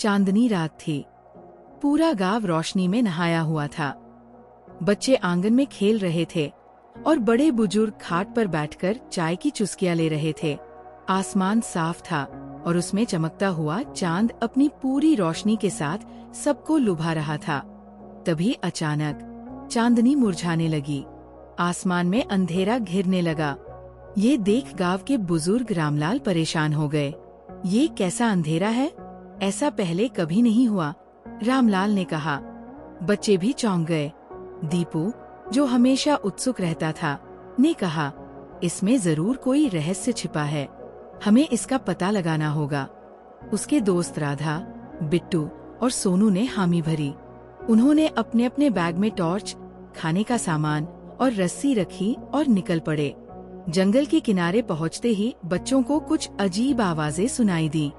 चांदनी रात थी। पूरा गांव रोशनी में नहाया हुआ था। बच्चे आंगन में खेल रहे थे और बड़े बुजुर्ग खाट पर बैठकर चाय की चुस्कियां ले रहे थे। आसमान साफ था और उसमें चमकता हुआ चांद अपनी पूरी रोशनी के साथ सबको लुभा रहा था। तभी अचानक चांदनी मुरझाने लगी। आसमान में अंधेरा घिरने लगा। ये देख गांव के बुजुर्ग रामलाल परेशान हो गए। ये कैसा अंधेरा है? ऐसा पहले कभी नहीं हुआ, रामलाल ने कहा। बच्चे भी चौंक गए। दीपू, जो हमेशा उत्सुक रहता था, ने कहा, इसमें जरूर कोई रहस्य छिपा है, हमें इसका पता लगाना होगा। उसके दोस्त राधा, बिट्टू और सोनू ने हामी भरी। उन्होंने अपने अपने बैग में टॉर्च, खाने का सामान और रस्सी रखी और निकल पड़े। जंगल के किनारे पहुंचते ही बच्चों को कुछ अजीब आवाजें सुनाई दी।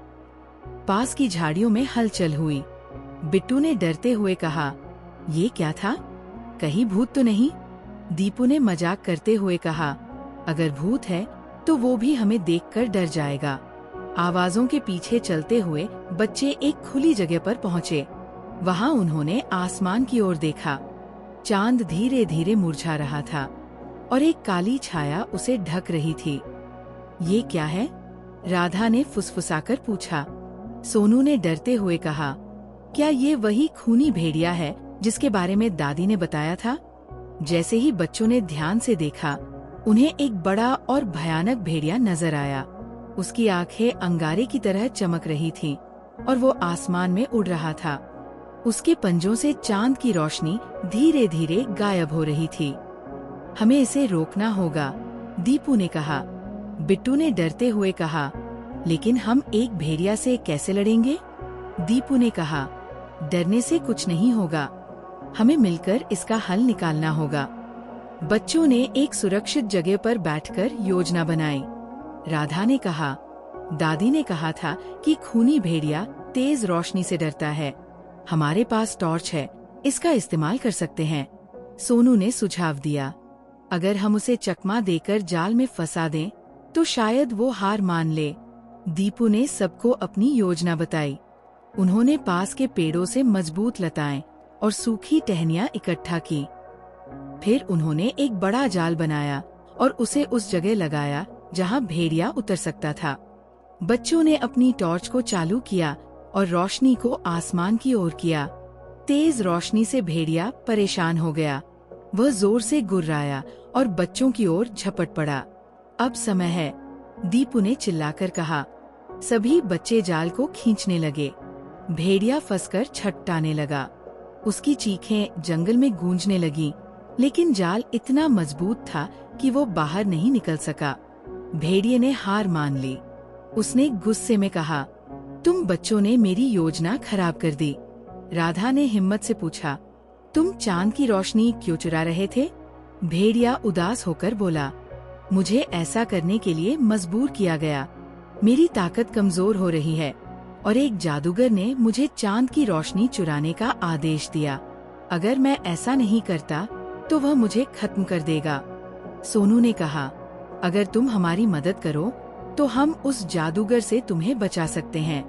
पास की झाड़ियों में हलचल हुई। बिट्टू ने डरते हुए कहा, ये क्या था? कहीं भूत तो नहीं? दीपू ने मजाक करते हुए कहा, अगर भूत है तो वो भी हमें देखकर डर जाएगा। आवाजों के पीछे चलते हुए बच्चे एक खुली जगह पर पहुँचे। वहाँ उन्होंने आसमान की ओर देखा। चांद धीरे धीरे मुरझा रहा था और एक काली छाया उसे ढक रही थी। ये क्या है? राधा ने फुसफुसाकर पूछा। सोनू ने डरते हुए कहा, क्या ये वही खूनी भेड़िया है जिसके बारे में दादी ने बताया था? जैसे ही बच्चों ने ध्यान से देखा, उन्हें एक बड़ा और भयानक भेड़िया नजर आया। उसकी आंखें अंगारे की तरह चमक रही थीं और वो आसमान में उड़ रहा था। उसके पंजों से चांद की रोशनी धीरे धीरे गायब हो रही थी। हमें इसे रोकना होगा, दीपू ने कहा। बिट्टू ने डरते हुए कहा, लेकिन हम एक भेड़िया से कैसे लड़ेंगे? दीपू ने कहा, डरने से कुछ नहीं होगा, हमें मिलकर इसका हल निकालना होगा। बच्चों ने एक सुरक्षित जगह पर बैठकर योजना बनाई। राधा ने कहा, दादी ने कहा था कि खूनी भेड़िया तेज रोशनी से डरता है। हमारे पास टॉर्च है, इसका इस्तेमाल कर सकते हैं। सोनू ने सुझाव दिया, अगर हम उसे चकमा देकर जाल में फंसा दें तो शायद वो हार मान ले। दीपू ने सबको अपनी योजना बताई। उन्होंने पास के पेड़ों से मजबूत लताएं और सूखी टहनियां इकट्ठा की। फिर उन्होंने एक बड़ा जाल बनाया और उसे उस जगह लगाया जहां भेड़िया उतर सकता था। बच्चों ने अपनी टॉर्च को चालू किया और रोशनी को आसमान की ओर किया। तेज रोशनी से भेड़िया परेशान हो गया। वह जोर से गुर्राया और बच्चों की ओर झपट पड़ा। अब समय है, दीपू ने चिल्लाकर कहा। सभी बच्चे जाल को खींचने लगे। भेड़िया फंसकर छटपटाने लगा। उसकी चीखें जंगल में गूंजने लगीं, लेकिन जाल इतना मजबूत था कि वो बाहर नहीं निकल सका। भेड़िए ने हार मान ली। उसने गुस्से में कहा, तुम बच्चों ने मेरी योजना खराब कर दी। राधा ने हिम्मत से पूछा, तुम चांद की रोशनी क्यों चुरा रहे थे? भेड़िया उदास होकर बोला, मुझे ऐसा करने के लिए मजबूर किया गया। मेरी ताकत कमजोर हो रही है और एक जादूगर ने मुझे चांद की रोशनी चुराने का आदेश दिया। अगर मैं ऐसा नहीं करता तो वह मुझे खत्म कर देगा। सोनू ने कहा, अगर तुम हमारी मदद करो तो हम उस जादूगर से तुम्हें बचा सकते हैं।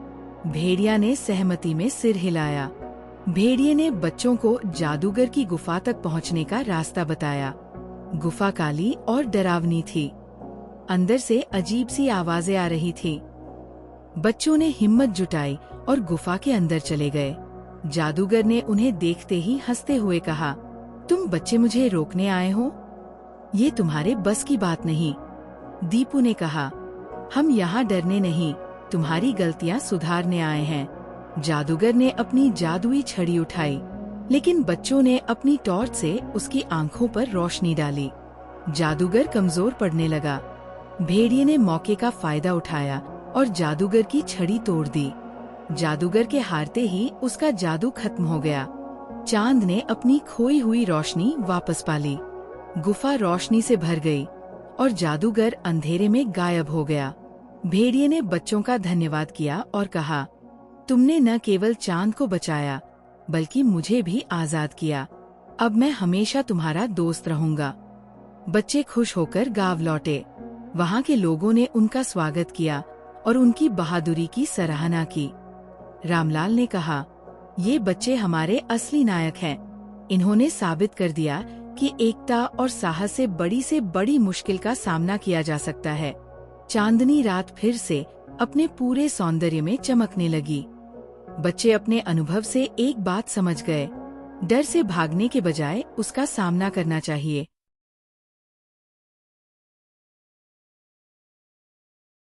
भेड़िया ने सहमति में सिर हिलाया। भेड़िए ने बच्चों को जादूगर की गुफा तक पहुंचने का रास्ता बताया। गुफा काली और डरावनी थी। अंदर से अजीब सी आवाजें आ रही थी। बच्चों ने हिम्मत जुटाई और गुफा के अंदर चले गए। जादूगर ने उन्हें देखते ही हंसते हुए कहा, तुम बच्चे मुझे रोकने आए हो? ये तुम्हारे बस की बात नहीं। दीपू ने कहा, हम यहाँ डरने नहीं, तुम्हारी गलतियाँ सुधारने आए हैं। जादूगर ने अपनी जादुई छड़ी उठाई, लेकिन बच्चों ने अपनी टॉर्च से उसकी आंखों पर रोशनी डाली। जादूगर कमजोर पड़ने लगा। भेड़िए ने मौके का फायदा उठाया और जादूगर की छड़ी तोड़ दी। जादूगर के हारते ही उसका जादू खत्म हो गया। चांद ने अपनी खोई हुई रोशनी वापस पा ली। गुफा रोशनी से भर गई और जादूगर अंधेरे में गायब हो गया। भेड़िए ने बच्चों का धन्यवाद किया और कहा, तुमने न केवल चांद को बचाया बल्कि मुझे भी आजाद किया। अब मैं हमेशा तुम्हारा दोस्त रहूंगा। बच्चे खुश होकर गांव लौटे। वहाँ के लोगों ने उनका स्वागत किया और उनकी बहादुरी की सराहना की। रामलाल ने कहा, ये बच्चे हमारे असली नायक हैं। इन्होंने साबित कर दिया कि एकता और साहस से बड़ी मुश्किल का सामना किया जा सकता है। चांदनी रात फिर से अपने पूरे सौंदर्य में चमकने लगी। बच्चे अपने अनुभव से एक बात समझ गए, डर से भागने के बजाय उसका सामना करना चाहिए।